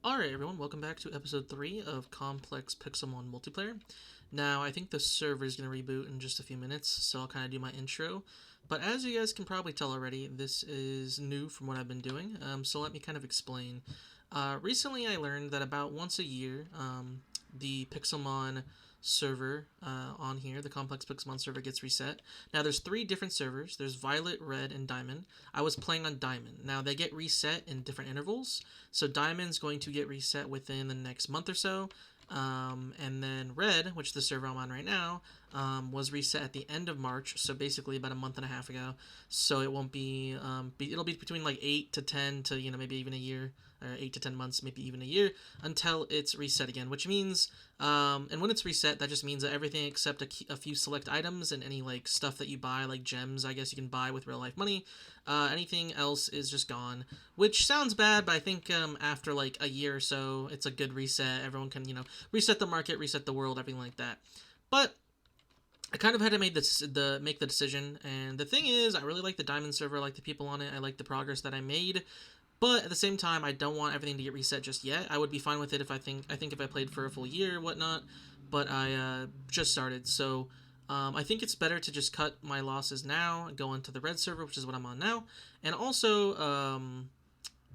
Alright everyone, welcome back to episode 3 of Complex Pixelmon Multiplayer. Now, I think the server is going to reboot in just a few minutes, so I'll kind of do my intro. But as you guys can probably tell already, this is new from what I've been doing, so let me kind of explain. Recently I learned that about once a year, the Pixelmon server on here, the Complex Pixelmon server, gets reset. Now there's 3 different servers. There's Violet, Red, and Diamond. I was playing on Diamond. Now they get reset in different intervals. So Diamond's going to get reset within the next month or so. And then Red, which is the server I'm on right now, was reset at the end of March, so basically about a month and a half ago. So it won't be, it'll be between like 8 to 10 to, maybe even a year, or 8 to 10 months, maybe even a year, until it's reset again, which means, and when it's reset, that just means that everything except a few select items and any like stuff that you buy, like gems, I guess you can buy with real life money, anything else is just gone, which sounds bad, but I think after like a year or so, it's a good reset. Everyone can, reset the market, reset the world, everything like that. But I kind of had to make the decision, and the thing is, I really like the Diamond server, I like the people on it, I like the progress that I made, but at the same time, I don't want everything to get reset just yet. I would be fine with it if I think if I played for a full year or whatnot, but I just started, so I think it's better to just cut my losses now and go into the Red server, which is what I'm on now, and also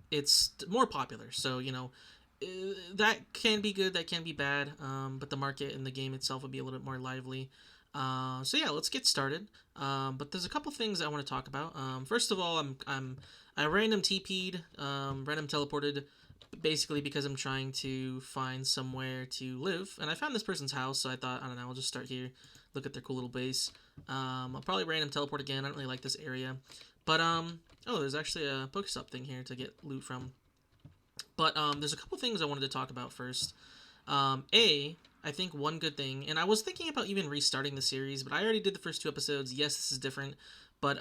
it's more popular, so that can be good, that can be bad, but the market and the game itself would be a little bit more lively. So yeah, let's get started. But there's a couple things I want to talk about. First of all, I random TP'd, random teleported, basically because I'm trying to find somewhere to live, and I found this person's house, so I thought, I don't know, I'll just start here, look at their cool little base. I'll probably random teleport again. I don't really like this area, but oh, there's actually a Pokestop thing here to get loot from. But there's a couple things I wanted to talk about first. I think one good thing, and I was thinking about even restarting the series, but I already did the first 2 episodes. Yes, this is different, but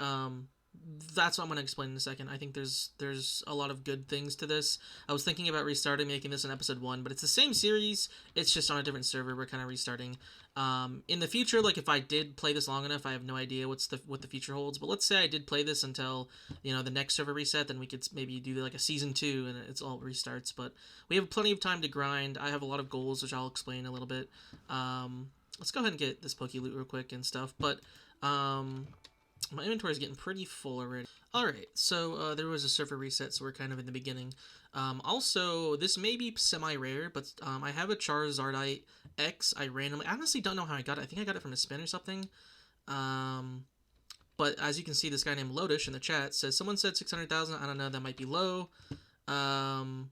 that's what I'm going to explain in a second. I think there's a lot of good things to this. I was thinking about restarting, making this an episode 1, but it's the same series. It's just on a different server. We're kind of restarting. In the future, like if I did play this long enough, I have no idea what the future holds. But let's say I did play this until the next server reset, then we could maybe do like a season 2 and it's all restarts. But we have plenty of time to grind. I have a lot of goals, which I'll explain a little bit. Let's go ahead and get this Poke Loot real quick and stuff. But my inventory is getting pretty full already. Alright, so there was a server reset, so we're kind of in the beginning. Also, this may be semi-rare, but I have a Charizardite X. I honestly don't know how I got it. I think I got it from a spin or something. But as you can see, this guy named Lotish in the chat says, someone said 600,000. I don't know, that might be low. I'm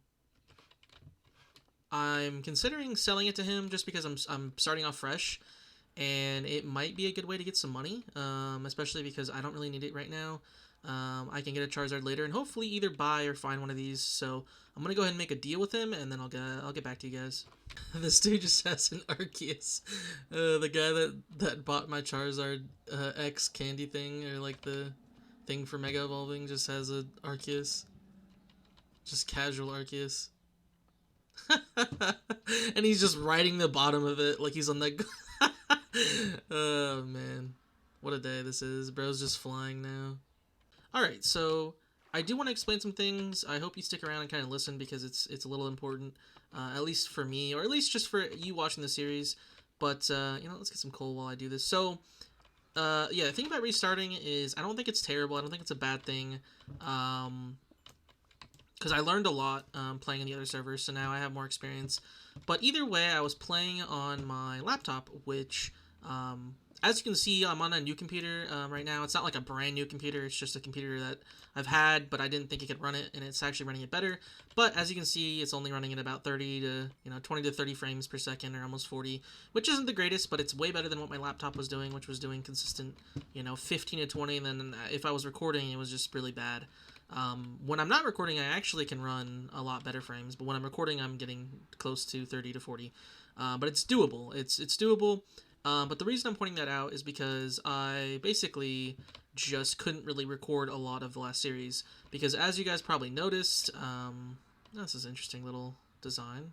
considering selling it to him just because I'm starting off fresh. And it might be a good way to get some money, especially because I don't really need it right now. I can get a Charizard later and hopefully either buy or find one of these. So I'm going to go ahead and make a deal with him, and then I'll get back to you guys. This dude just has an Arceus. The guy that bought my Charizard X candy thing, or like the thing for Mega Evolving, just has a Arceus. Just casual Arceus. And he's just riding the bottom of it like he's on that... Oh man, what a day this is. Bro's just flying now. Alright, so I do want to explain some things. I hope you stick around and kind of listen because it's a little important, at least for me, or at least just for you watching the series. But let's get some coal while I do this. So yeah, the thing about restarting is I don't think it's terrible. I don't think it's a bad thing, because I learned a lot playing in the other servers, so now I have more experience. But either way, I was playing on my laptop, which, as you can see, I'm on a new computer right now. It's not like a brand new computer, it's just a computer that I've had, but I didn't think it could run it, and it's actually running it better. But as you can see, it's only running at about 30 to, 20 to 30 frames per second, or almost 40, which isn't the greatest, but it's way better than what my laptop was doing, which was doing consistent, 15 to 20, and then if I was recording, it was just really bad. When I'm not recording, I actually can run a lot better frames, but when I'm recording, I'm getting close to 30 to 40. But it's doable. It's doable. But the reason I'm pointing that out is because I basically just couldn't really record a lot of the last series, because as you guys probably noticed, this is an interesting little design.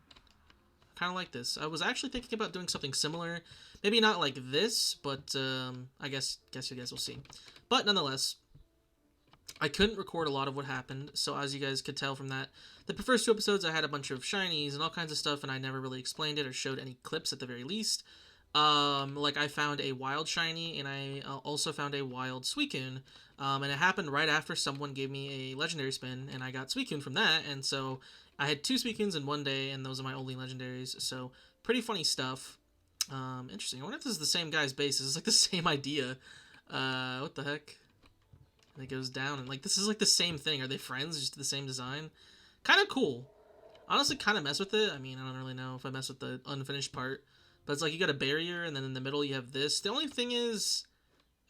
Kind of like this. I was actually thinking about doing something similar. Maybe not like this, but I guess you guys will see. But nonetheless, I couldn't record a lot of what happened, so as you guys could tell from that, the first 2 episodes I had a bunch of shinies and all kinds of stuff, and I never really explained it or showed any clips at the very least. Like I found a wild shiny, and I also found a wild Suicune, and it happened right after someone gave me a legendary spin, and I got Suicune from that, and so I had 2 Suicunes in one day, and those are my only legendaries, so pretty funny stuff. Interesting. I wonder if this is the same guy's base. This is like the same idea. What the heck? And it goes down, and like this is like the same thing. Are they friends? Just the same design? Kind of cool. Honestly, kind of mess with it. I mean, I don't really know if I mess with the unfinished part, but it's like you got a barrier, and then in the middle you have this. The only thing is,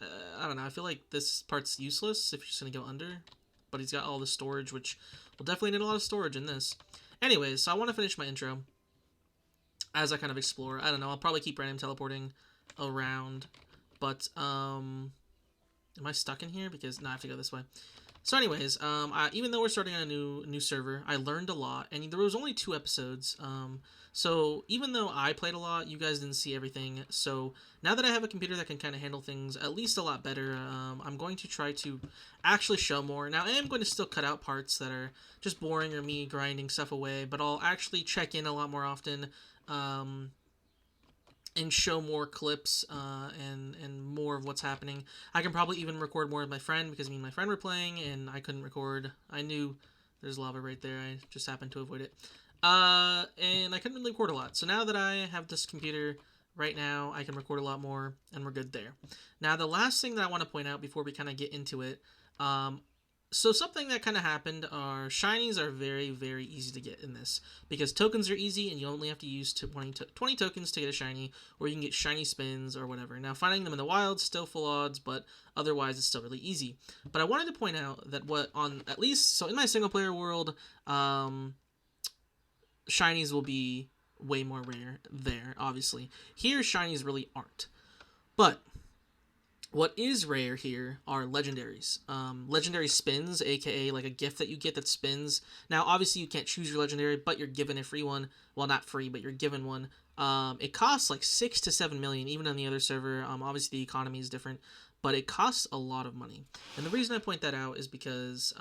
I don't know. I feel like this part's useless if you're just gonna go under. But he's got all the storage, which will definitely need a lot of storage in this. Anyways, so I want to finish my intro as I kind of explore. I don't know. I'll probably keep random teleporting around, but am I stuck in here? Because no, I have to go this way. So anyways, even though we're starting on a new server, I learned a lot, and there was only 2 episodes. So even though I played a lot, you guys didn't see everything. So now that I have a computer that can kind of handle things at least a lot better, I'm going to try to actually show more. Now I am going to still cut out parts that are just boring or me grinding stuff away, but I'll actually check in a lot more often. And show more clips and more of what's happening. I can probably even record more with my friend, because me and my friend were playing and I couldn't record. I knew there's lava right there. I just happened to avoid it. And I couldn't really record a lot. So now that I have this computer right now, I can record a lot more, and we're good there. Now, the last thing that I want to point out before we kind of get into it, so something that kind of happened are shinies are very, very easy to get in this, because tokens are easy and you only have to use 20 tokens to get a shiny, or you can get shiny spins or whatever. Now, finding them in the wild, still full odds, but otherwise it's still really easy. But I wanted to point out that at least, so in my single player world, shinies will be way more rare there, obviously. Here, shinies really aren't. But what is rare here are legendaries. Legendary spins, aka like a gift that you get that spins. Now, obviously, you can't choose your legendary, but you're given a free one. Well, not free, but you're given one. It costs like 6 to 7 million, even on the other server. Obviously, the economy is different, but it costs a lot of money. And the reason I point that out is because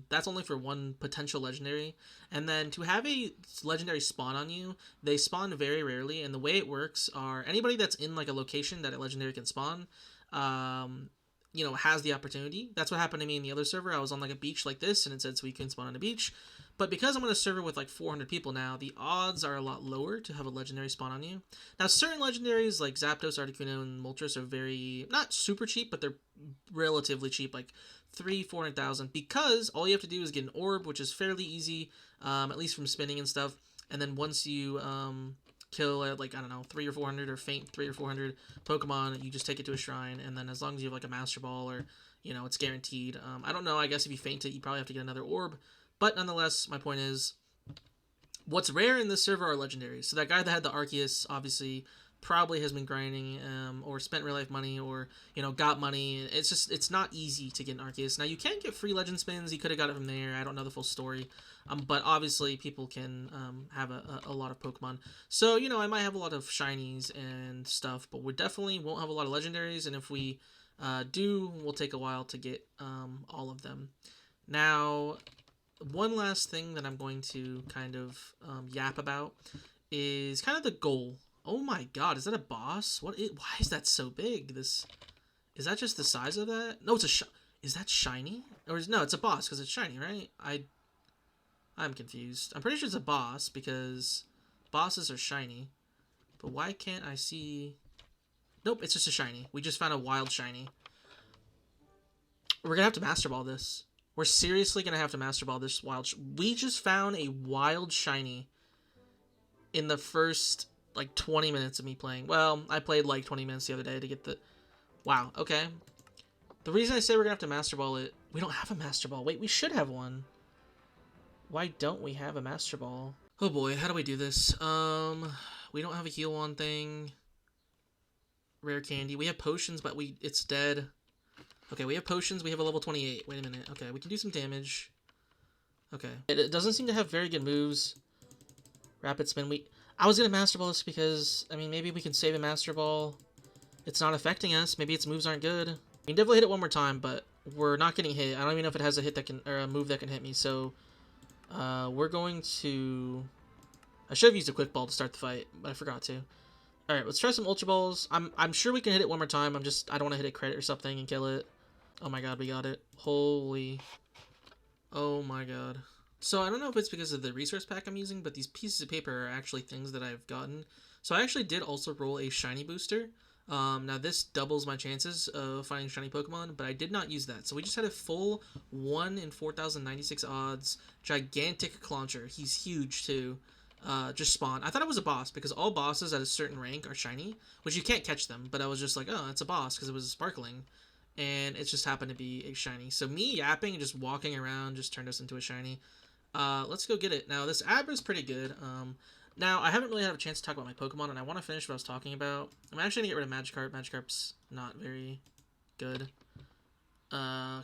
that's only for one potential legendary. And then to have a legendary spawn on you, they spawn very rarely. And the way it works are anybody that's in like a location that a legendary can spawn, has the opportunity. That's what happened to me in the other server. I was on like a beach like this, and it said so we can spawn on a beach. But because I'm on a server with like 400 people now, the odds are a lot lower to have a legendary spawn on you. Now, certain legendaries like Zapdos, Articuno, and Moltres are very, not super cheap, but they're relatively cheap, like 400,000, because all you have to do is get an orb, which is fairly easy, at least from spinning and stuff. And then once you kill at like, I don't know, 300 or 400 or faint 300 or 400 Pokemon, you just take it to a shrine, and then as long as you have like a Master Ball or, it's guaranteed. I don't know, I guess if you faint it, you probably have to get another orb, but nonetheless, my point is, what's rare in this server are legendaries. So that guy that had the Arceus, obviously, probably has been grinding, or spent real life money, or, got money. It's not easy to get an Arceus. Now, you can get free legend spins. You could have got it from there. I don't know the full story. But obviously, people can have a lot of Pokemon. So, I might have a lot of shinies and stuff, but we definitely won't have a lot of legendaries. And if we do, we'll take a while to get all of them. Now, one last thing that I'm going to kind of yap about is kind of the goal. Oh my god, is that a boss? Why is that so big? Is that just the size of that? No, is that shiny? No, it's a boss because it's shiny, right? I'm confused. I'm pretty sure it's a boss because bosses are shiny. But why can't I see? Nope, it's just a shiny. We just found a wild shiny. We're gonna have to Master Ball this. We're seriously gonna have to Master Ball this wild. We just found a wild shiny in the first like 20 minutes of me playing. Well, I played like 20 minutes the other day to get the. Wow. Okay. The reason I say we're gonna have to Master Ball it, we don't have a Master Ball. Wait, we should have one. Why don't we have a Master Ball? Oh boy, how do we do this? We don't have a heal on thing. Rare candy. We have potions, but it's dead. Okay, we have potions. We have a level 28. Wait a minute. Okay, we can do some damage. Okay. It doesn't seem to have very good moves. Rapid spin. I was going to Master Ball this because, I mean, maybe we can save a Master Ball. It's not affecting us. Maybe its moves aren't good. We can definitely hit it one more time, but we're not getting hit. I don't even know if it has a hit that can, or a move that can hit me. So we're going to. I should have used a quick ball to start the fight, but I forgot to. All right, let's try some ultra balls. I'm sure we can hit it one more time. I don't want to hit a crit or something and kill it. Oh my god, we got it. Holy. Oh my god. So I don't know if it's because of the resource pack I'm using, but these pieces of paper are actually things that I've gotten. So I actually did also roll a shiny booster. Now this doubles my chances of finding shiny Pokemon, but I did not use that. So we just had a full 1 in 4,096 odds, gigantic Clauncher. He's huge too. Just spawn. I thought it was a boss because all bosses at a certain rank are shiny, which you can't catch them. But I was just like, oh, it's a boss because it was sparkling, and it just happened to be a shiny. So me yapping and just walking around just turned us into a shiny. Let's go get it. Now this Abra is pretty good. Now I haven't really had a chance to talk about my Pokemon, and I want to finish what I was talking about. I'm actually gonna get rid of Magikarp. Magikarp's not very good. Can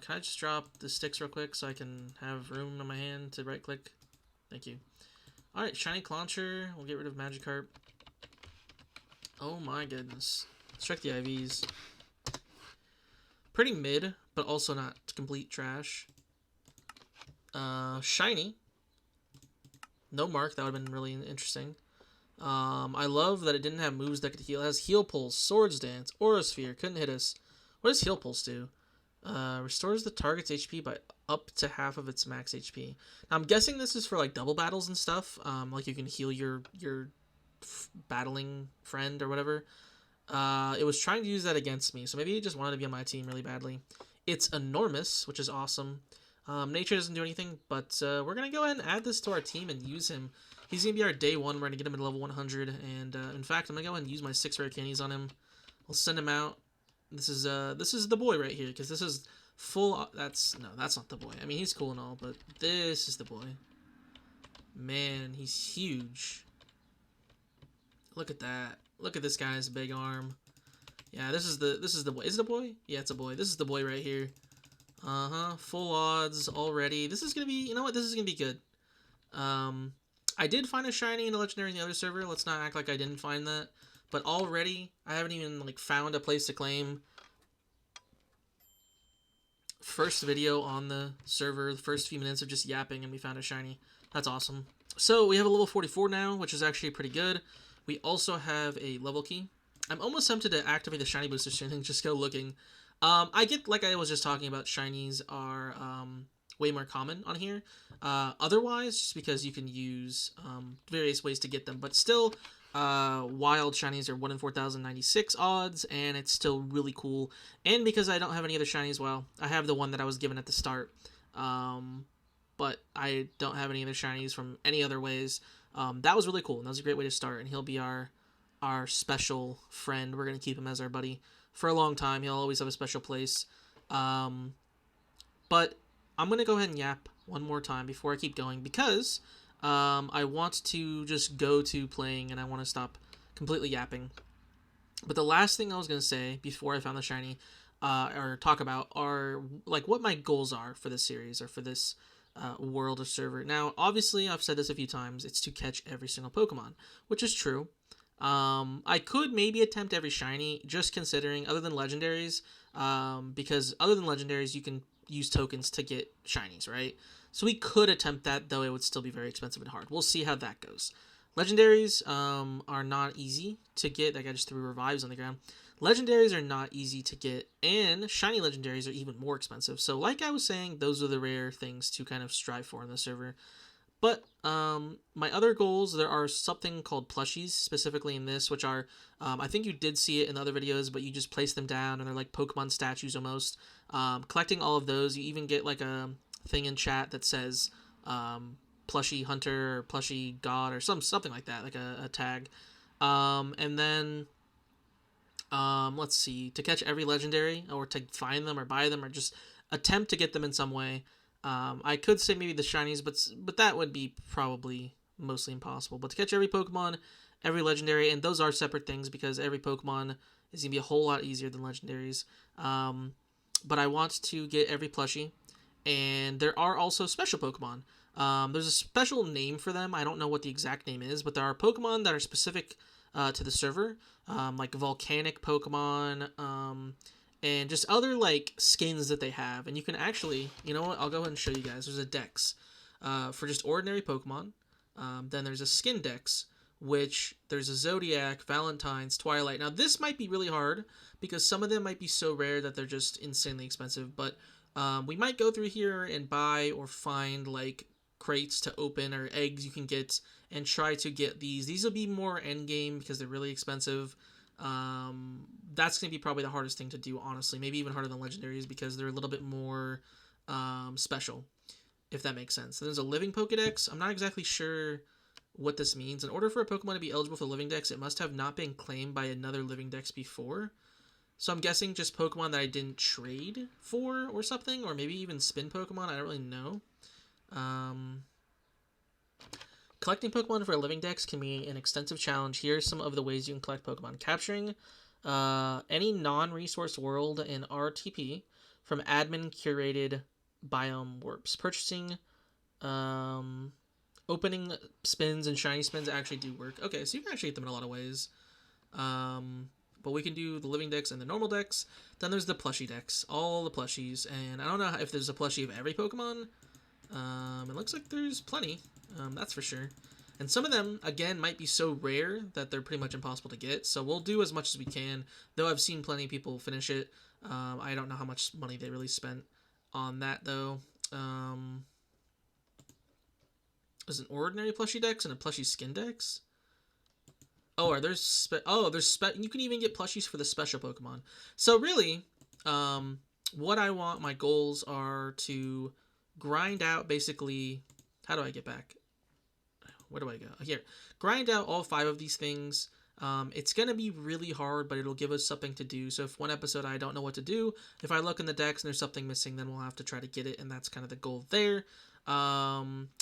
I just drop the sticks real quick so I can have room in my hand to right click? Thank you. Alright, Shiny Clauncher. We'll get rid of Magikarp. Oh my goodness. Let's check the IVs. Pretty mid, but also not complete trash. Shiny. No mark. That would have been really interesting. I love that it didn't have moves that could heal. It has Heal Pulse, Swords Dance, Aura Sphere. Couldn't hit us. What does Heal Pulse do? Restores the target's HP by up to half of its max HP. Now, I'm guessing this is for like double battles and stuff. Like you can heal your battling friend or whatever. It was trying to use that against me, so maybe it just wanted to be on my team really badly. It's enormous, which is awesome. Nature doesn't do anything, but we're gonna go ahead and add this to our team and use him. He's gonna be our day 1. We're gonna get him at level 100, and in fact, I'm gonna go ahead and use my 6 rare candies on him. We'll send him out. This is the boy right here, because this is full. That's not the boy. I mean, he's cool and all, but this is the boy. Man, he's huge. Look at that. Look at this guy's big arm. Yeah, this is the boy. Is it a boy? Yeah, it's a boy. This is the boy right here. Full odds already. This is gonna be. You know what? This is gonna be good. I did find a shiny and a legendary in the other server. Let's not act like I didn't find that. But already, I haven't even like found a place to claim. First video on the server, the first few minutes of just yapping, and we found a shiny. That's awesome. So we have a level 44 now, which is actually pretty good. We also have a level key. I'm almost tempted to activate the shiny booster soon and just go looking. I get, like I was just talking about, shinies are way more common on here. Otherwise, just because you can use various ways to get them, but still, wild shinies are 1 in 4,096 odds, and it's still really cool. And because I don't have any other shinies, well, I have the one that I was given at the start, but I don't have any other shinies from any other ways. That was really cool, and that was a great way to start, and he'll be our special friend. We're going to keep him as our buddy for a long time. He'll always have a special place. But I'm going to go ahead and yap one more time before I keep going, because I want to just go to playing, and I want to stop completely yapping. But the last thing I was going to say before I found the shiny, or talk about, are like what my goals are for this series, or for this world or server. Now, obviously, I've said this a few times, it's to catch every single Pokemon, which is true. I could maybe attempt every shiny, just considering, other than legendaries, because other than legendaries, you can use tokens to get shinies, right? So we could attempt that, though it would still be very expensive and hard. We'll see how that goes. Legendaries are not easy to get. Like, I just threw revives on the ground. Legendaries are not easy to get, and shiny legendaries are even more expensive. So like I was saying, those are the rare things to kind of strive for in the server. But my other goals, there are something called plushies, specifically in this, which are, I think you did see it in other videos, but you just place them down, and they're like Pokemon statues almost. Collecting all of those, you even get like a thing in chat that says plushie hunter or plushie god or something like that, like a tag. And then let's see, to catch every legendary, or to find them or buy them, or just attempt to get them in some way. I could say maybe the shinies, but that would be probably mostly impossible. But to catch every Pokemon, every legendary, and those are separate things, because every Pokemon is going to be a whole lot easier than legendaries. But I want to get every plushie, and there are also special Pokemon. There's a special name for them. I don't know what the exact name is, but there are Pokemon that are specific to the server, like volcanic Pokemon, and just other like skins that they have. And you can actually, you know what? I'll go ahead and show you guys. There's a dex for just ordinary Pokemon. Then there's a skin dex, which there's a Zodiac, Valentine's, Twilight. Now this might be really hard because some of them might be so rare that they're just insanely expensive. But we might go through here and buy or find like crates to open or eggs you can get and try to get these. These will be more end game because they're really expensive. That's going to be probably the hardest thing to do, honestly. Maybe even harder than legendaries because they're a little bit more special, if that makes sense. There's a living Pokedex. I'm not exactly sure what this means. In order for a Pokemon to be eligible for the living dex, it must have not been claimed by another living dex before. So I'm guessing just Pokemon that I didn't trade for or something, or maybe even spin Pokemon. I don't really know. Collecting Pokemon for a living dex can be an extensive challenge. Here are some of the ways you can collect Pokemon. Capturing any non-resource world in RTP from admin-curated biome warps. Purchasing, opening spins and shiny spins actually do work. Okay, so you can actually get them in a lot of ways. But we can do the living dex and the normal dex. Then there's the plushie dex. All the plushies. And I don't know if there's a plushie of every Pokemon. It looks like there's plenty. That's for sure. And some of them, again, might be so rare that they're pretty much impossible to get. So we'll do as much as we can. Though I've seen plenty of people finish it. I don't know how much money they really spent on that, though. There's an ordinary plushie dex and a plushie skin dex. Oh, are there's you can even get plushies for the special Pokemon. So really, what I want, my goals are to grind out basically. How do I get back? Where do I go? Here. Grind out all 5 of these things. It's going to be really hard, but it'll give us something to do. So if one episode I don't know what to do, if I look in the decks and there's something missing, then we'll have to try to get it, and that's kind of the goal there.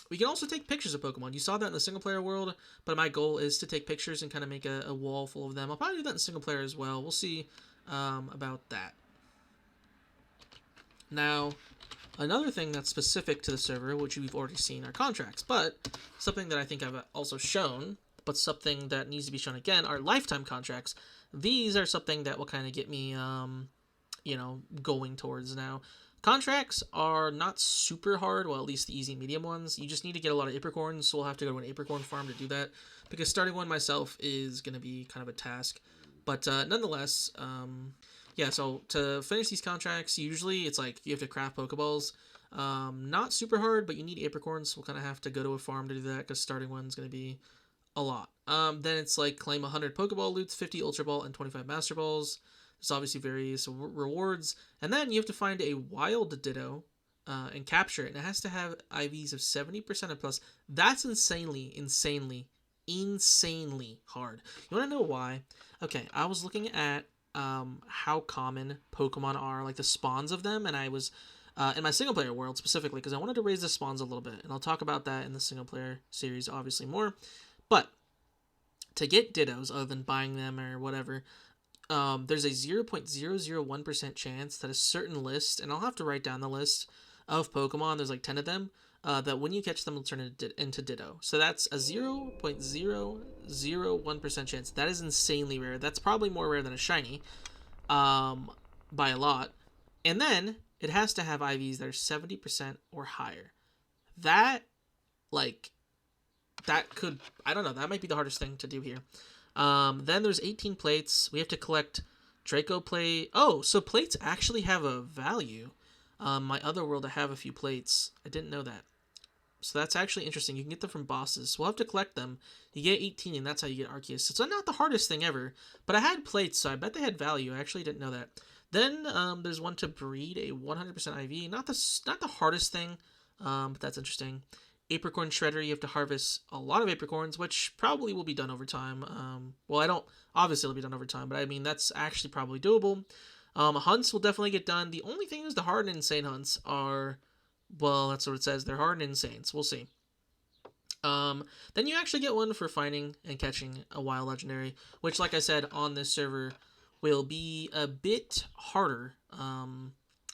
We can also take pictures of Pokemon. You saw that in the single player world, but my goal is to take pictures and kind of make a wall full of them. I'll probably do that in single player as well. We'll see about that. Now, another thing that's specific to the server, which we've already seen, are contracts, but something that I think I've also shown, but something that needs to be shown again, are lifetime contracts. These are something that will kind of get me, going towards now. Contracts are not super hard, well, at least the easy medium ones. You just need to get a lot of apricorns, so we'll have to go to an apricorn farm to do that, because starting one myself is going to be kind of a task. But nonetheless, yeah, so to finish these contracts, usually it's like you have to craft Pokeballs. Not super hard, but you need apricorns, so we'll kind of have to go to a farm to do that, because starting one's going to be a lot. Then it's like claim 100 Pokeball loots, 50 Ultra Ball, and 25 Master Balls. There's obviously various rewards. And then you have to find a wild Ditto and capture it. And it has to have IVs of 70% or plus. That's insanely hard. You want to know why? Okay, I was looking at how common Pokemon are, like the spawns of them, and I was in my single player world specifically, because I wanted to raise the spawns a little bit, and I'll talk about that in the single player series obviously more. But to get Dittos, other than buying them or whatever, there's a 0.001% chance that a certain list, and I'll have to write down the list of Pokemon, there's like 10 of them, that when you catch them, they'll turn into Ditto. So that's a 0.001% chance. That is insanely rare. That's probably more rare than a shiny, by a lot. And then it has to have IVs that are 70% or higher. That could, I don't know, that might be the hardest thing to do here. Then there's 18 plates. We have to collect Draco plate. Oh, so plates actually have a value. My other world, I have a few plates. I didn't know that. So that's actually interesting. You can get them from bosses. So we'll have to collect them. You get 18, and that's how you get Arceus. So it's not the hardest thing ever. But I had plates, so I bet they had value. I actually didn't know that. Then there's one to breed a 100% IV. Not the hardest thing, but that's interesting. Apricorn Shredder, you have to harvest a lot of apricorns, which probably will be done over time. Obviously it'll be done over time, but I mean, that's actually probably doable. Hunts will definitely get done. The only thing is the hard and insane hunts are, well, that's what it says. They're hard and insane, so we'll see. Then you actually get one for finding and catching a wild legendary, which, like I said, on this server will be a bit harder,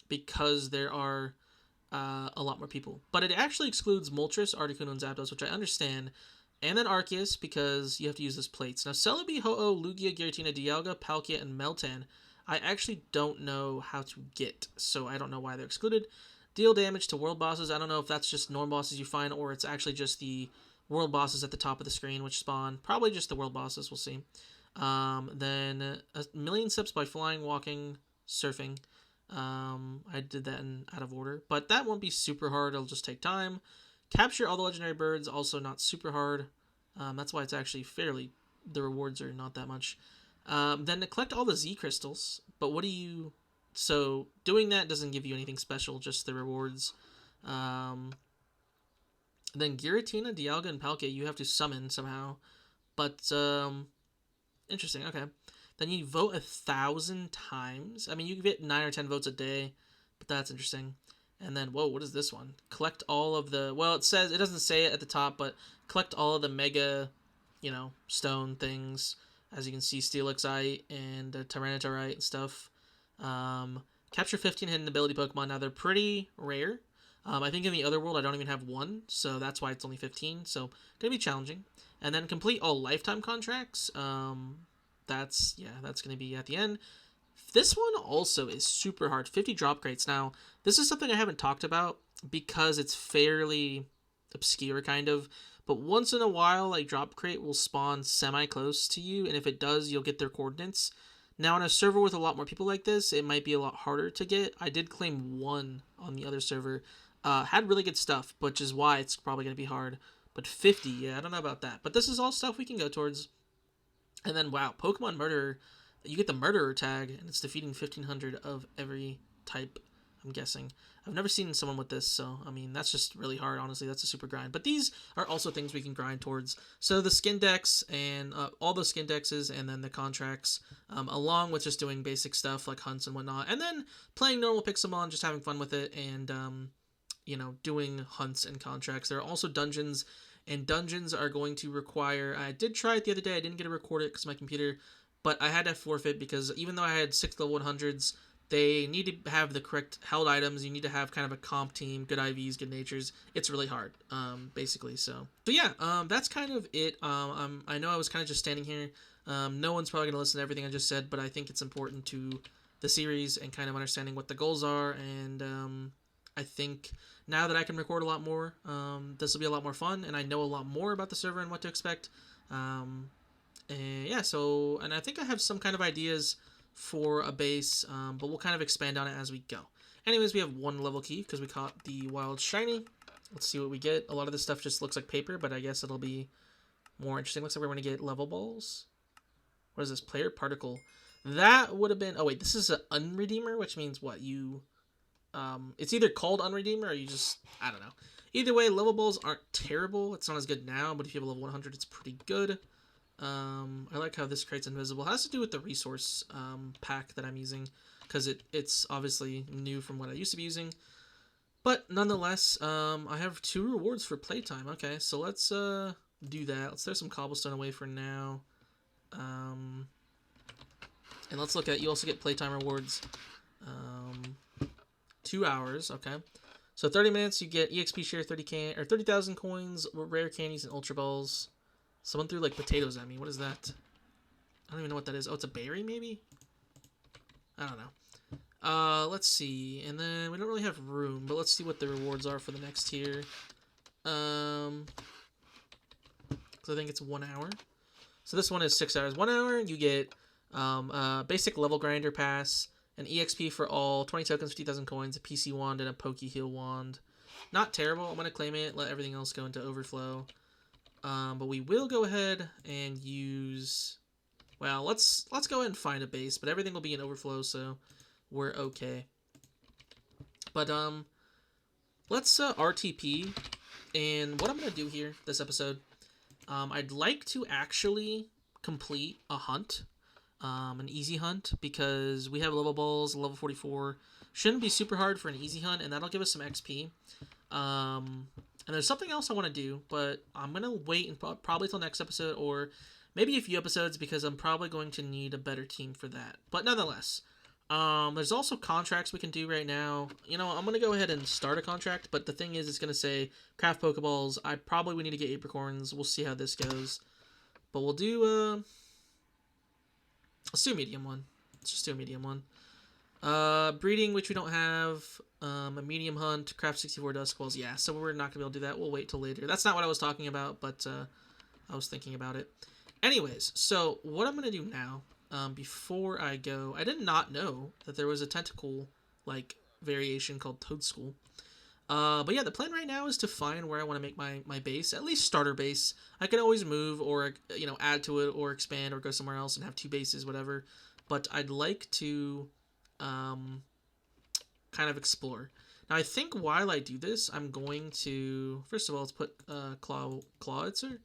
because there are a lot more people. But it actually excludes Moltres, Articuno, and Zapdos, which I understand. And then Arceus, because you have to use those plates. Now, Celebi, Ho-Oh, Lugia, Giratina, Dialga, Palkia, and Meltan. I actually don't know how to get, so I don't know why they're excluded. Deal damage to world bosses. I don't know if that's just normal bosses you find, or it's actually just the world bosses at the top of the screen which spawn. Probably just the world bosses, we'll see. Then a million steps by flying, walking, surfing. I did that out of order, but that won't be super hard. It'll just take time. Capture all the legendary birds, also not super hard. That's why it's actually fairly, the rewards are not that much. Then to collect all the Z crystals, but what do you, so doing that doesn't give you anything special, just the rewards. Then Giratina, Dialga, and Palkia you have to summon somehow, but interesting, okay. Then you vote 1,000 times. I mean, you get 9 or 10 votes a day, but that's interesting. And then, whoa, what is this one? Collect all of the, well, it says, it doesn't say it at the top, but collect all of the mega, stone things. As you can see, Steelixite and Tyranitarite and stuff. Capture 15 hidden ability Pokemon. Now, they're pretty rare. I think in the other world, I don't even have one, so that's why it's only 15. So, gonna be challenging. And then complete all lifetime contracts. That's going to be at the end. This one also is super hard. 50 drop crates. Now, this is something I haven't talked about because it's fairly obscure, kind of. But once in a while, like, drop crate will spawn semi-close to you, and if it does, you'll get their coordinates. Now, on a server with a lot more people like this, it might be a lot harder to get. I did claim one on the other server. Had really good stuff, which is why it's probably going to be hard. But 50, yeah, I don't know about that. But this is all stuff we can go towards. And then, wow, Pokemon Murderer. You get the Murderer tag, and it's defeating 1,500 of every type, I'm guessing. I've never seen someone with this, so, I mean, that's just really hard, honestly. That's a super grind. But these are also things we can grind towards. So the skin decks, and all the skin dexes, and then the contracts, along with just doing basic stuff like hunts and whatnot. And then playing normal Pixelmon, just having fun with it, and, doing hunts and contracts. There are also dungeons, and dungeons are going to require, I did try it the other day, I didn't get to record it because my computer, but I had to forfeit because even though I had 6 level 100s, they need to have the correct held items, you need to have kind of a comp team, good IVs, good natures. It's really hard, basically, so yeah, that's kind of it. I know I was kind of just standing here. No one's probably going to listen to everything I just said, but I think it's important to the series and kind of understanding what the goals are, and I think now that I can record a lot more, this will be a lot more fun, and I know a lot more about the server and what to expect. And yeah, so, and I think I have some kind of ideas for a base, but we'll kind of expand on it as we go. Anyways, we have 1 level key because we caught the wild shiny. Let's see what we get. A lot of this stuff just looks like paper, but I guess it'll be more interesting. Looks like we're going to get level balls. What is this? Player particle. That would have been, oh wait, this is an unredeemer, which means what? It's either called Unredeemer or you just, I don't know. Either way, level balls aren't terrible. It's not as good now, but if you have a level 100, it's pretty good. I like how this crate's invisible. It has to do with the resource pack that I'm using, because it's obviously new from what I used to be using. But nonetheless, I have 2 rewards for playtime. Okay, so let's do that. Let's throw some cobblestone away for now. And let's look at, you also get playtime rewards. 2 hours, okay. So 30 minutes, you get EXP share, 30,000 coins, rare candies, and ultra balls. Someone threw like potatoes at me. What is that? I don't even know what that is. Oh, it's a berry, maybe? I don't know. Let's see. And then we don't really have room, but let's see what the rewards are for the next tier. Because I think it's 1 hour. So this one is 6 hours. 1 hour, you get basic level grinder pass, an EXP for all, 20 tokens, 50,000 coins, a PC wand, and a Poke Heal wand. Not terrible. I'm going to claim it, let everything else go into overflow. But we will go ahead and use, well, let's go ahead and find a base, but everything will be in overflow, so we're okay. But let's RTP, and what I'm going to do here this episode, I'd like to actually complete a hunt, an easy hunt, because we have level balls, level 44. Shouldn't be super hard for an easy hunt, and that'll give us some XP. And there's something else I want to do, but I'm going to wait and probably till next episode, or maybe a few episodes, because I'm probably going to need a better team for that. But nonetheless, there's also contracts we can do right now. You know, I'm going to go ahead and start a contract, but the thing is, it's going to say craft Pokeballs. I probably would need to get apricorns. We'll see how this goes. But we'll do, let's do a medium one. Let's just do a medium one. Breeding, which we don't have. A medium hunt, craft 64 dusk balls. Yeah, so we're not gonna be able to do that. We'll wait till later. That's not what I was talking about, but I was thinking about it. Anyways, so what I'm gonna do now, before I go, I did not know that there was a tentacle like variation called Toadstool. But yeah, the plan right now is to find where I want to make my base, at least starter base. I can always move or, you know, add to it or expand or go somewhere else and have two bases, whatever. But I'd like to kind of explore. Now, I think while I do this, I'm going to, first of all, let's put Clawitzer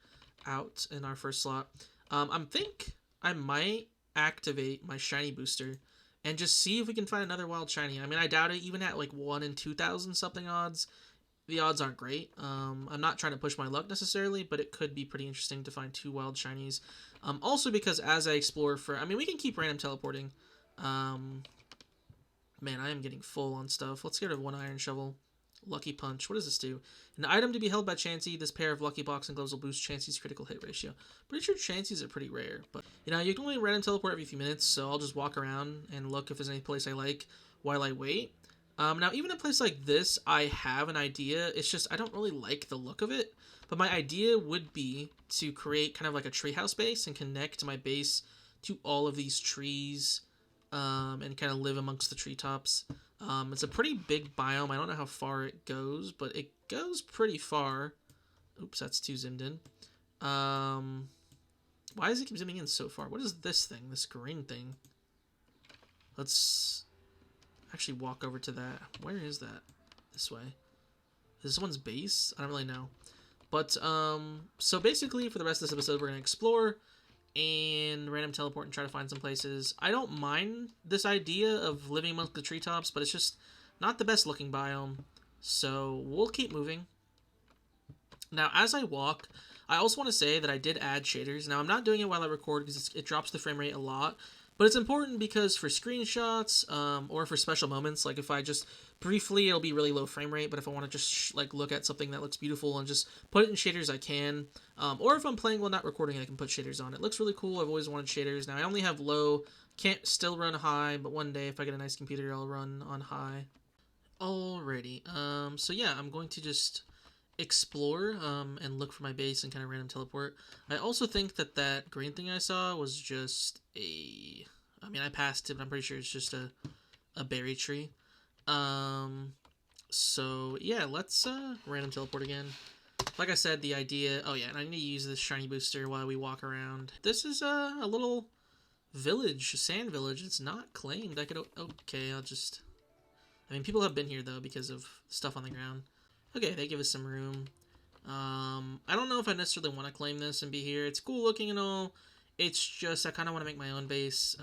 out in our first slot. I think I might activate my shiny booster and just see if we can find another wild shiny. I mean, I doubt it. Even at like 1 in 2,000 something odds, the odds aren't great. I'm not trying to push my luck necessarily, but it could be pretty interesting to find 2 wild shinies. Also because as I explore for, I mean, we can keep random teleporting. Man, I am getting full on stuff. Let's get rid of 1 iron shovel. Lucky punch. What does this do? An item to be held by Chansey. This pair of lucky blocks and gloves will boost Chansey's critical hit ratio. Pretty sure Chanseys are pretty rare, but you know, you can only random teleport every few minutes, so I'll just walk around and look if there's any place I like while I wait. Now, even a place like this, I have an idea. It's just I don't really like the look of it, but my idea would be to create kind of like a treehouse base and connect my base to all of these trees, and kind of live amongst the treetops. It's a pretty big biome. I don't know how far it goes, but it goes pretty far. Oops, that's too zoomed in. Why does it keep zooming in so far? What is this thing? This green thing? Let's actually walk over to that. Where is that? This way. Is this one's base? I don't really know. But, so basically for the rest of this episode, we're going to explore and random teleport and try to find some places. I don't mind this idea of living amongst the treetops, but it's just not the best looking biome. So we'll keep moving. Now, as I walk, I also want to say that I did add shaders. Now, I'm not doing it while I record because it drops the frame rate a lot. But it's important because for screenshots, or for special moments, like if I just briefly, it'll be really low frame rate, but if I want to just like look at something that looks beautiful and just put it in shaders, I can. Or if I'm playing while not recording, I can put shaders on. It looks really cool. I've always wanted shaders. Now, I only have low, can't still run high, but one day if I get a nice computer, I'll run on high. Alrighty, so yeah, I'm going to just explore and look for my base and kind of random teleport. I also think that that green thing I saw was just a, I mean, I passed it, but I'm pretty sure it's just a berry tree. So yeah, let's random teleport again. Like I said, the idea, oh yeah, and I need to use this shiny booster while we walk around. This is a little village, sand village. It's not claimed. I could, okay, I'll just, I mean, people have been here though because of stuff on the ground. Okay, they give us some room. I don't know if I necessarily want to claim this and be here. It's cool looking and all. It's just I kind of want to make my own base.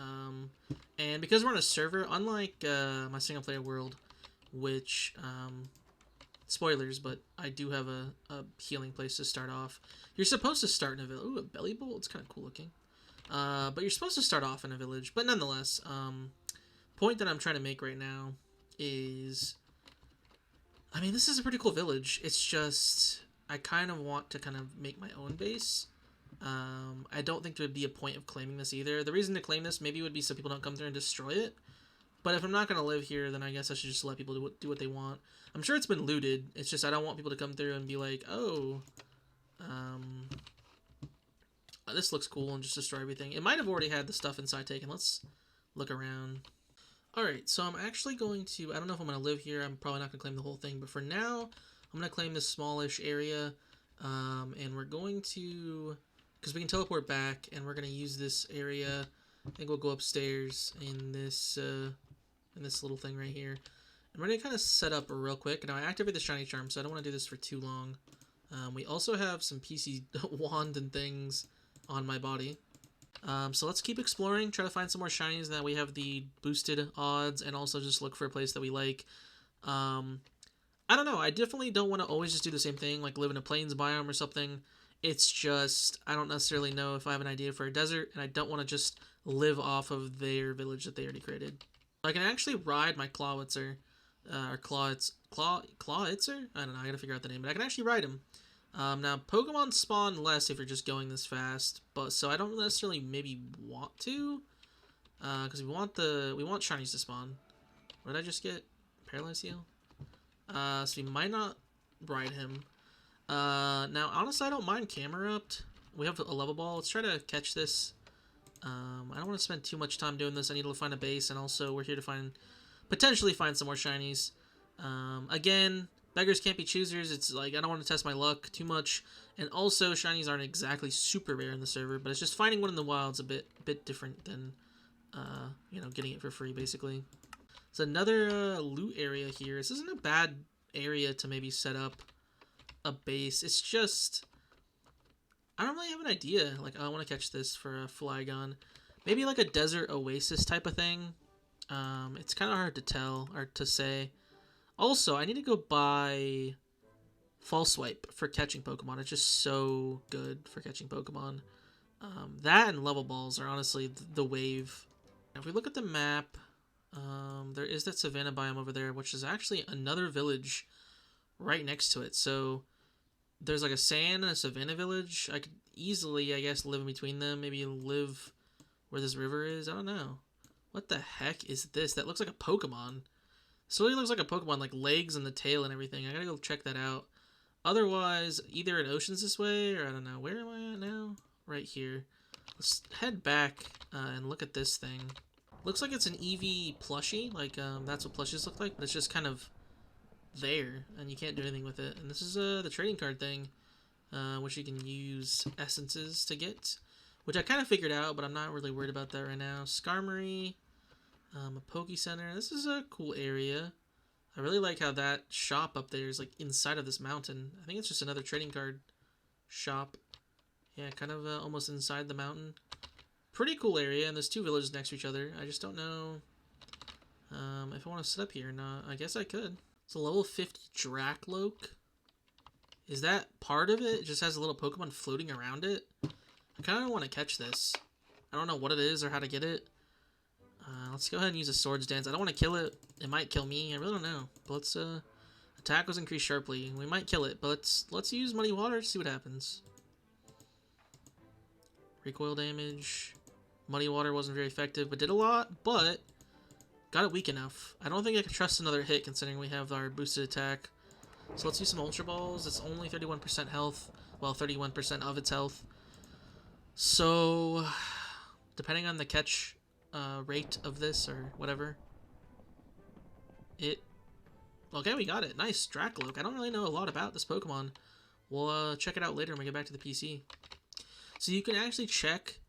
And because we're on a server, unlike my single player world, which, spoilers, but I do have a healing place to start off. You're supposed to start in a village. Ooh, a belly bolt? It's kind of cool looking. But you're supposed to start off in a village. But nonetheless, point that I'm trying to make right now is, I mean, this is a pretty cool village. It's just, I kind of want to kind of make my own base. I don't think there would be a point of claiming this either. The reason to claim this maybe would be so people don't come there and destroy it. But if I'm not going to live here, then I guess I should just let people do what they want. I'm sure it's been looted. It's just I don't want people to come through and be like, oh, this looks cool, and just destroy everything. It might have already had the stuff inside taken. Let's look around. Alright, so I'm actually going to, I don't know if I'm going to live here. I'm probably not going to claim the whole thing. But for now, I'm going to claim this smallish area. And we're going to, because we can teleport back, and we're going to use this area. I think we'll go upstairs in this little thing right here. And we're going to kind of set up real quick. Now, I activate the shiny charm, so I don't want to do this for too long. We also have some PC wand and things on my body. So let's keep exploring, try to find some more shinies. That we have the boosted odds, and also just look for a place that we like. I don't know, I definitely don't want to always just do the same thing, like live in a plains biome or something. It's just, I don't necessarily know if I have an idea for a desert, and I don't want to just live off of their village that they already created. I can actually ride my Clawitzer, or Clawitzer? I don't know, I gotta figure out the name, but I can actually ride him. Now, Pokemon spawn less if you're just going this fast, but so I don't necessarily maybe want to. Because we want shinies to spawn. What did I just get? Paralyzed heal? So we might not ride him. Now, honestly, I don't mind Camerupt. We have a level ball. Let's try to catch this. I don't want to spend too much time doing this. I need to find a base, and also we're here to potentially find some more shinies. Again, beggars can't be choosers. It's like I don't want to test my luck too much, and also shinies aren't exactly super rare in the server, but it's just finding one in the wild's a bit different than you know, getting it for free basically. It's another loot area here. This isn't a bad area to maybe set up a base. It's just I don't really have an idea. Like, I want to catch this for a Flygon. Maybe like a desert oasis type of thing. It's kind of hard to tell or to say. Also, I need to go buy False Swipe for catching Pokemon. It's just so good for catching Pokemon. That and level balls are honestly the wave. If we look at the map, there is that Savannah biome over there, which is actually another village right next to it. So there's like a sand and a Savannah village. I could easily, I guess, live in between them. Maybe live where this river is. I don't know. What the heck is this? That looks like a Pokemon. This really looks like a Pokemon, like legs and the tail and everything. I gotta go check that out. Otherwise, either an ocean's this way, or I don't know. Where am I at now? Right here. Let's head back and look at this thing. Looks like it's an Eevee plushie. Like, that's what plushies look like, but it's just kind of there, and you can't do anything with it. And this is the trading card thing, which you can use essences to get, which I kind of figured out, but I'm not really worried about that right now. Skarmory, a Poke Center. This is a cool area. I really like how that shop up there is like inside of this mountain. I think it's just another trading card shop. Yeah, kind of almost inside the mountain. Pretty cool area, and there's two villages next to each other. I just don't know if I want to set up here or not. I guess I could. It's a level 50 Drakloak. Is that part of it? It just has a little Pokemon floating around it. I kind of want to catch this. I don't know what it is or how to get it. Let's go ahead and use a Swords Dance. I don't want to kill it. It might kill me. I really don't know. But let's attack was increased sharply. We might kill it, but let's use Muddy Water to see what happens. Recoil damage. Muddy Water wasn't very effective, but did a lot. But got it weak enough. I don't think I can trust another hit considering we have our boosted attack. So let's use some Ultra Balls. It's only 31% health. Well, 31% of its health. So, depending on the catch rate of this or whatever. Okay, we got it. Nice, Drakloak. I don't really know a lot about this Pokemon. We'll check it out later when we get back to the PC. So you can actually check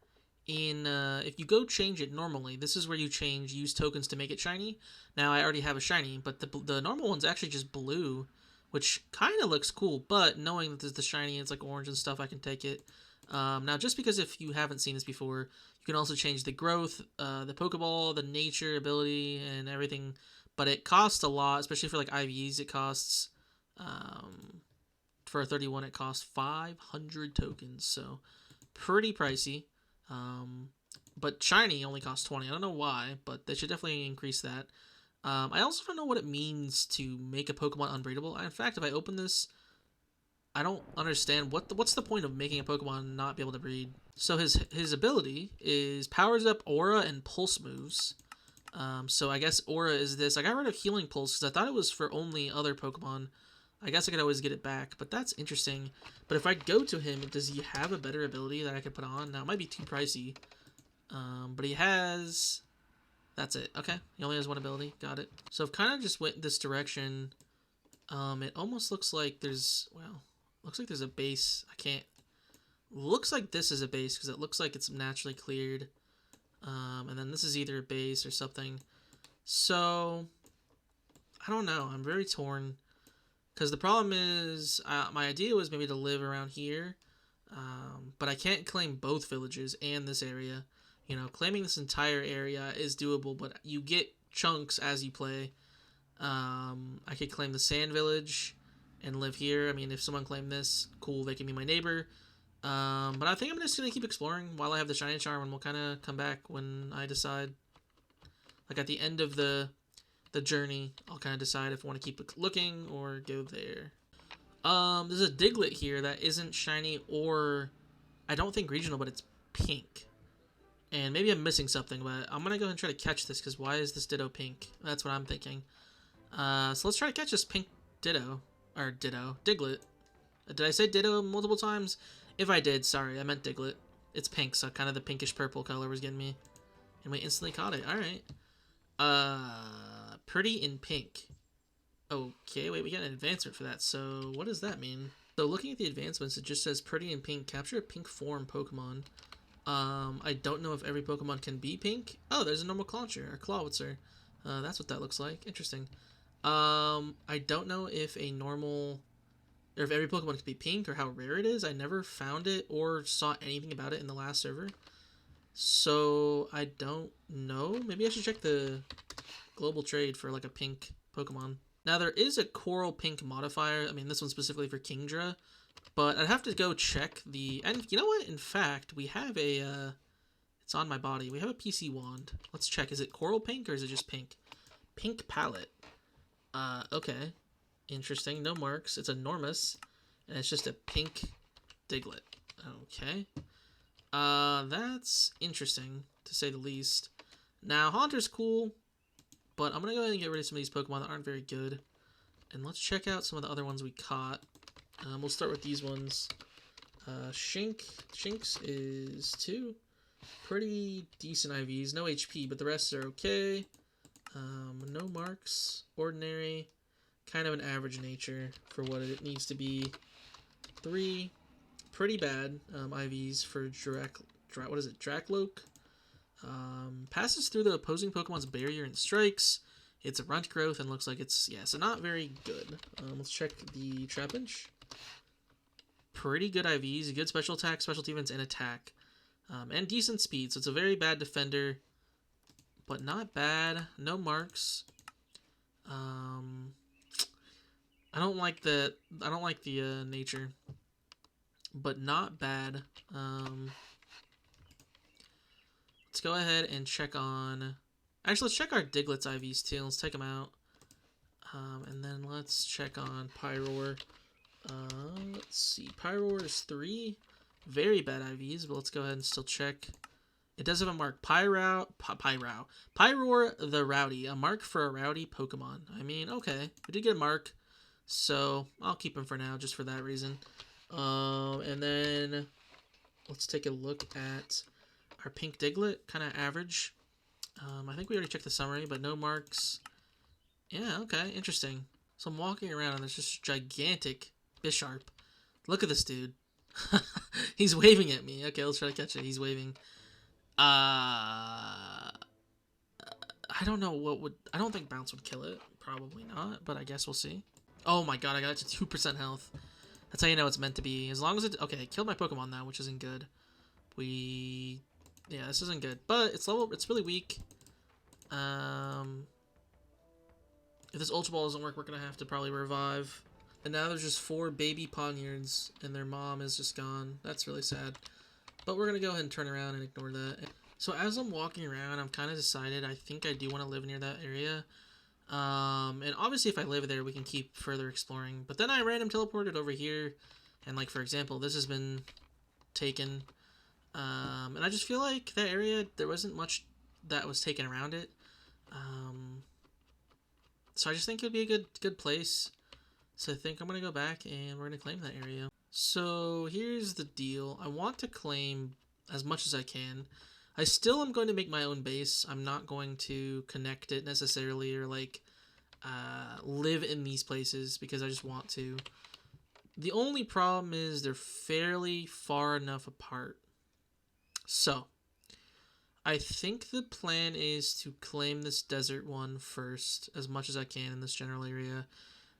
in, if you go change it normally, this is where you use tokens to make it shiny. Now, I already have a shiny, but the normal one's actually just blue, which kind of looks cool, but knowing that there's the shiny, it's like orange and stuff, I can take it. Now, just because if you haven't seen this before, you can also change the growth, the Pokeball, the nature, ability, and everything, but it costs a lot, especially for like IVs. It costs, for a 31, it costs 500 tokens, so pretty pricey. But shiny only costs 20. I don't know why, but they should definitely increase that. I also don't know what it means to make a Pokemon unbreedable. In fact, if I open this, I don't understand what's the point of making a Pokemon not be able to breed. So his ability is powers up Aura and Pulse moves. So I guess Aura is this. I got rid of Healing Pulse because I thought it was for only other Pokemon. I guess I could always get it back, but that's interesting. But if I go to him, does he have a better ability that I could put on? Now, it might be too pricey, but he has... That's it. Okay, he only has one ability. Got it. So I've kind of just went this direction. It almost looks like there's... Well, looks like there's a base. I can't... Looks like this is a base because it looks like it's naturally cleared. And then this is either a base or something. So, I don't know. I'm very torn. Because the problem is, my idea was maybe to live around here, but I can't claim both villages and this area. You know, claiming this entire area is doable, but you get chunks as you play. I could claim the Sand Village and live here. I mean, if someone claimed this, cool, they can be my neighbor. But I think I'm just going to keep exploring while I have the Shiny Charm, and we'll kind of come back when I decide. Like, at the end of the journey, I'll kind of decide if I want to keep looking or go there. There's a Diglett here that isn't shiny or I don't think regional, but it's pink. And maybe I'm missing something, but I'm gonna go ahead and try to catch this, because why is this Ditto pink? That's what I'm thinking. So let's try to catch this pink Ditto. Or Ditto. Diglett. Did I say Ditto multiple times? If I did, sorry, I meant Diglett. It's pink, so kind of the pinkish purple color was getting me. And we instantly caught it. Alright. Pretty in pink. Okay, wait, we got an advancement for that. So what does that mean? So looking at the advancements, it just says pretty in pink. Capture a pink form Pokemon. I don't know if every Pokemon can be pink. Oh, there's a normal Clauncher, or Clawitzer. That's what that looks like. Interesting. I don't know if a normal, or if every Pokemon can be pink, or how rare it is. I never found it or saw anything about it in the last server. So I don't know. Maybe I should check the global trade for like a pink Pokemon. Now there is a coral pink modifier. I mean, this one's specifically for Kingdra. But I'd have to go check the... And you know what? In fact, we have a... it's on my body. We have a PC wand. Let's check. Is it coral pink or is it just pink? Pink palette. Okay. Interesting. No marks. It's enormous. And it's just a pink Diglett. Okay. That's interesting, to say the least. Now, Haunter's cool. But I'm going to go ahead and get rid of some of these Pokemon that aren't very good. And let's check out some of the other ones we caught. We'll start with these ones. Shinx is 2. Pretty decent IVs. No HP, but the rest are okay. No marks. Ordinary. Kind of an average nature for what it needs to be. 3. Pretty bad IVs for Drakloak. Passes through the opposing Pokemon's barrier and strikes. It's a runt growth and looks like it's... yeah, so not very good. Let's check the Trapinch. Pretty good IVs, good special attack, special defense, and attack. And decent speed, so it's a very bad defender, but not bad. No marks. I don't like the nature, but not bad. Let's go ahead and check on... Actually, let's check our Diglett's IVs too. Let's take them out. And then let's check on Pyroar. Let's see. Pyroar is 3. Very bad IVs, but let's go ahead and still check. It does have a mark. Pyroar the Rowdy. A mark for a rowdy Pokemon. I mean, okay. We did get a mark, so I'll keep him for now, just for that reason. And then let's take a look at our pink Diglett. Kind of average. I think we already checked the summary, but no marks. Yeah, okay. Interesting. So I'm walking around and there's just gigantic Bisharp. Look at this dude. He's waving at me. Okay, let's try to catch it. He's waving. I don't know what would... I don't think Bounce would kill it. Probably not, but I guess we'll see. Oh my god, I got it to 2% health. That's how you know it's meant to be. As long as it... Okay, killed my Pokemon now, which isn't good. Yeah, this isn't good. But it's really weak. If this Ultra Ball doesn't work, we're going to have to probably revive. And now there's just 4 baby Ponyards, and their mom is just gone. That's really sad. But we're going to go ahead and turn around and ignore that. So as I'm walking around, I'm kind of decided I think I do want to live near that area. And obviously if I live there, we can keep further exploring. But then I random teleported over here. And like, for example, this has been taken. And I just feel like that area, there wasn't much that was taken around it. So I just think it would be a good place. So I think I'm going to go back and we're going to claim that area. So here's the deal. I want to claim as much as I can. I still am going to make my own base. I'm not going to connect it necessarily or like live in these places because I just want to. The only problem is they're fairly far enough apart. So I think the plan is to claim this desert one first as much as I can in this general area.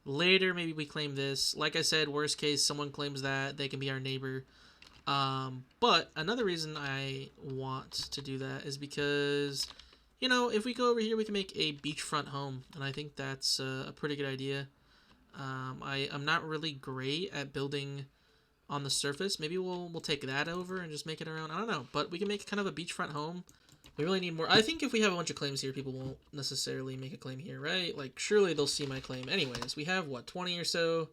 Later, maybe we claim this. Like I said, worst case, someone claims that. They can be our neighbor. But another reason I want to do that is because, you know, if we go over here, we can make a beachfront home. And I think that's a pretty good idea. I'm not really great at building on the surface. Maybe we'll take that over and just make it around. I don't know. But we can make kind of a beachfront home. We really need more. I think if we have a bunch of claims here, people won't necessarily make a claim here, right? Like, surely they'll see my claim. Anyways, we have, what, 20 or so?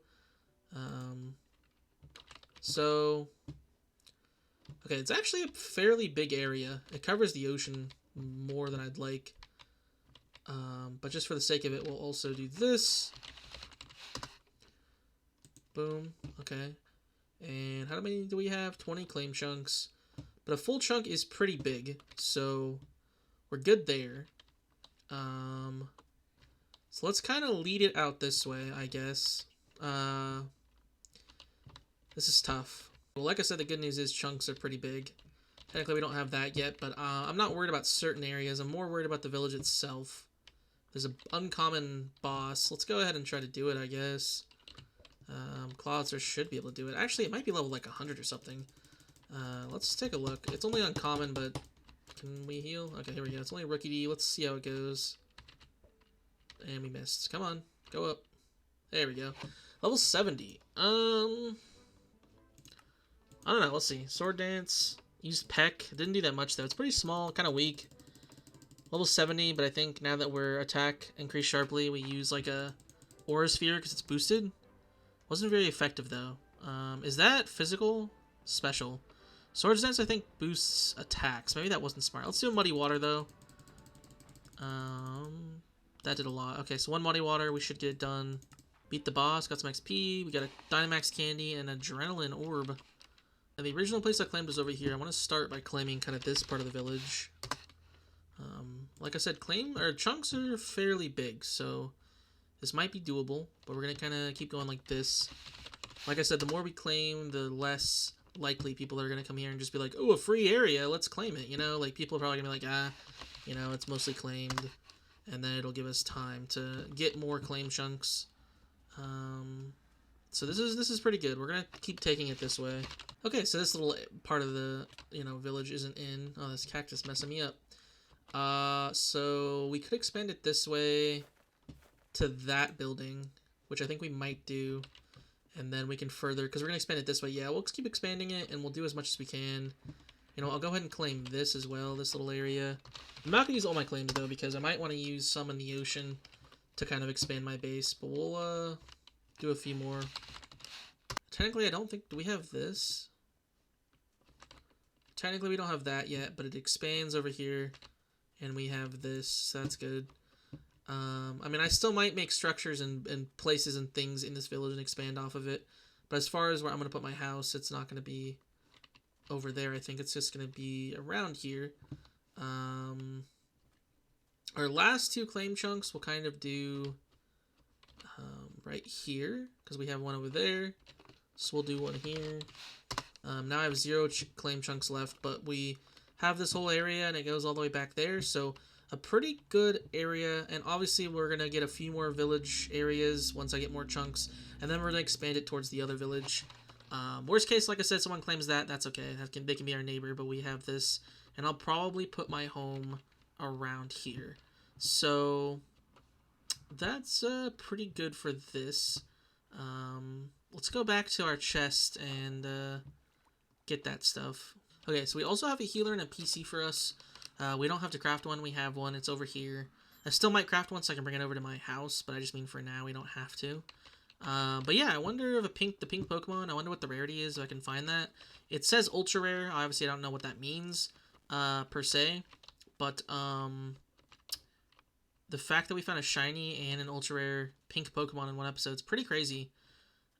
So, Okay, it's actually a fairly big area. It covers the ocean more than I'd like. But just for the sake of it, we'll also do this. Boom. Okay. And how many do we have? 20 claim chunks. But a full chunk is pretty big, so we're good there. So let's kind of lead it out this way, I guess. This is tough. Well, like I said, the good news is chunks are pretty big. Technically, we don't have that yet, but I'm not worried about certain areas. I'm more worried about the village itself. There's an uncommon boss. Let's go ahead and try to do it, I guess. Cloudster should be able to do it. Actually, it might be level like 100 or something. Let's take a look. It's only uncommon, but can we heal? Okay, here we go. It's only Rookie D. Let's see how it goes. And we missed. Come on. Go up. There we go. Level 70. I don't know. Let's see. Sword Dance. Used Peck. Didn't do that much, though. It's pretty small. Kind of weak. Level 70, but I think now that we're attack increased sharply, we use like a Aura Sphere because it's boosted. Wasn't very effective, though. Is that physical? Special. Sword Dance, I think, boosts attacks. Maybe that wasn't smart. Let's do a Muddy Water, though. That did a lot. Okay, so one Muddy Water. We should get it done. Beat the boss. Got some XP. We got a Dynamax Candy and Adrenaline Orb. And the original place I claimed was over here. I want to start by claiming kind of this part of the village. Like I said, chunks are fairly big, so this might be doable, but we're going to kind of keep going like this. Like I said, the more we claim, the less likely people are going to come here and just be like, oh, a free area, let's claim it, you know? Like, people are probably going to be like, you know, it's mostly claimed, and then it'll give us time to get more claim chunks. So this is pretty good. We're going to keep taking it this way. Okay, so this little part of the, you know, village isn't in. Oh, this cactus messing me up. So we could expand it this way to that building, which I think we might do. And then we can further, because we're going to expand it this way. Yeah, we'll just keep expanding it, and we'll do as much as we can. You know, I'll go ahead and claim this as well, this little area. I'm not going to use all my claims, though, because I might want to use some in the ocean to kind of expand my base. But we'll, do a few more. Technically, I don't think... Do we have this? Technically, we don't have that yet, but it expands over here. And we have this, so that's good. I mean, I still might make structures and places and things in this village and expand off of it. But as far as where I'm going to put my house, it's not going to be over there. I think it's just going to be around here. Our last two claim chunks we'll kind of do right here, because we have one over there. So we'll do one here. Now I have 0 claim chunks left, but we have this whole area and it goes all the way back there. So a pretty good area, and obviously we're going to get a few more village areas once I get more chunks, and then we're going to expand it towards the other village. Worst case, like I said, someone claims that, that's okay. They can be our neighbor, but we have this, and I'll probably put my home around here. So that's pretty good for this. Let's go back to our chest and get that stuff. Okay, so we also have a healer and a PC for us. We don't have to craft one. We have one. It's over here. I still might craft one so I can bring it over to my house, but I just mean for now we don't have to. But yeah, I wonder if the pink Pokemon, I wonder what the rarity is, if I can find that. It says ultra rare. Obviously, I don't know what that means, per se. But the fact that we found a shiny and an ultra rare pink Pokemon in one episode is pretty crazy.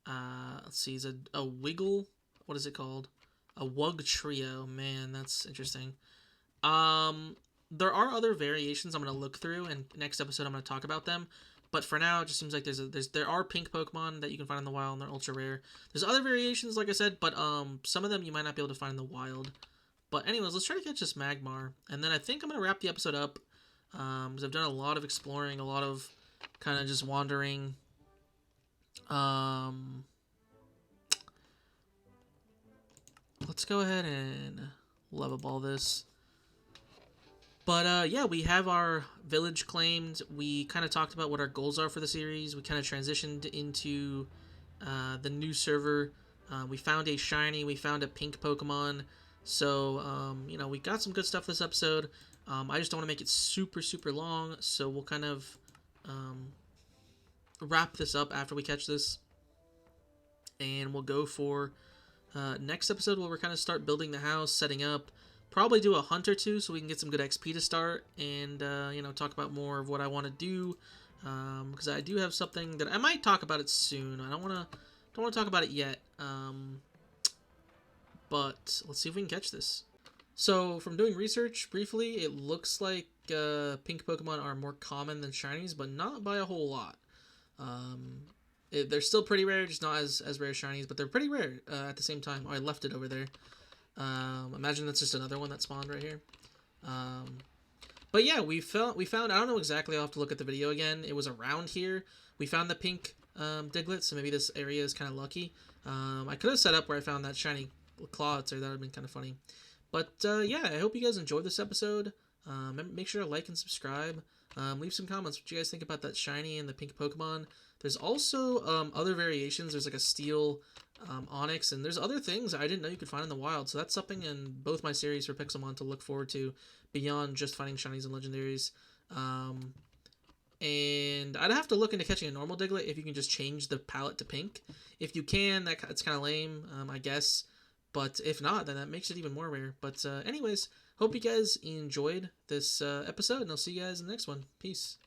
Let's see, is a Wiggle? What is it called? A Wug Trio. Man, that's interesting. There are other variations I'm going to look through, and next episode I'm going to talk about them. But for now, it just seems like there are pink Pokemon that you can find in the wild, and they're ultra rare. There's other variations, like I said, but some of them you might not be able to find in the wild. But anyways, let's try to catch this Magmar, and then I think I'm going to wrap the episode up, because I've done a lot of exploring, a lot of kind of just wandering. Let's go ahead and level ball this. But yeah, we have our village claimed. We kind of talked about what our goals are for the series. We kind of transitioned into the new server. We found a shiny. We found a pink Pokemon. So, you know, we got some good stuff this episode. I just don't want to make it super, super long. So we'll kind of wrap this up after we catch this. And we'll go for Next episode, we'll kind of start building the house, setting up. Probably do a hunt or two so we can get some good XP to start, and talk about more of what I want to do. Because I do have something that I might talk about it soon. I don't want to talk about it yet. But let's see if we can catch this. So from doing research briefly, it looks like pink Pokemon are more common than shinies, but not by a whole lot. They're still pretty rare, just not as rare as shinies, but they're pretty rare at the same time. Oh, I left it over there. Imagine that's just another one that spawned right here. But yeah, we found. I don't know exactly. I'll have to look at the video again. It was around here. We found the pink Diglett, so maybe this area is kind of lucky. I could have set up where I found that shiny Clawitzer. That would have been kind of funny. But yeah, I hope you guys enjoyed this episode. Make sure to like and subscribe. Leave some comments what you guys think about that shiny and the pink Pokemon. There's also other variations. There's like a steel Onyx, and there's other things I didn't know you could find in the wild. So that's something in both my series for Pixelmon to look forward to beyond just finding shinies and legendaries. And I'd have to look into catching a normal Diglett if you can just change the palette to pink. If you can, that's kind of lame, I guess. But if not, then that makes it even more rare. But anyways, hope you guys enjoyed this episode, and I'll see you guys in the next one. Peace.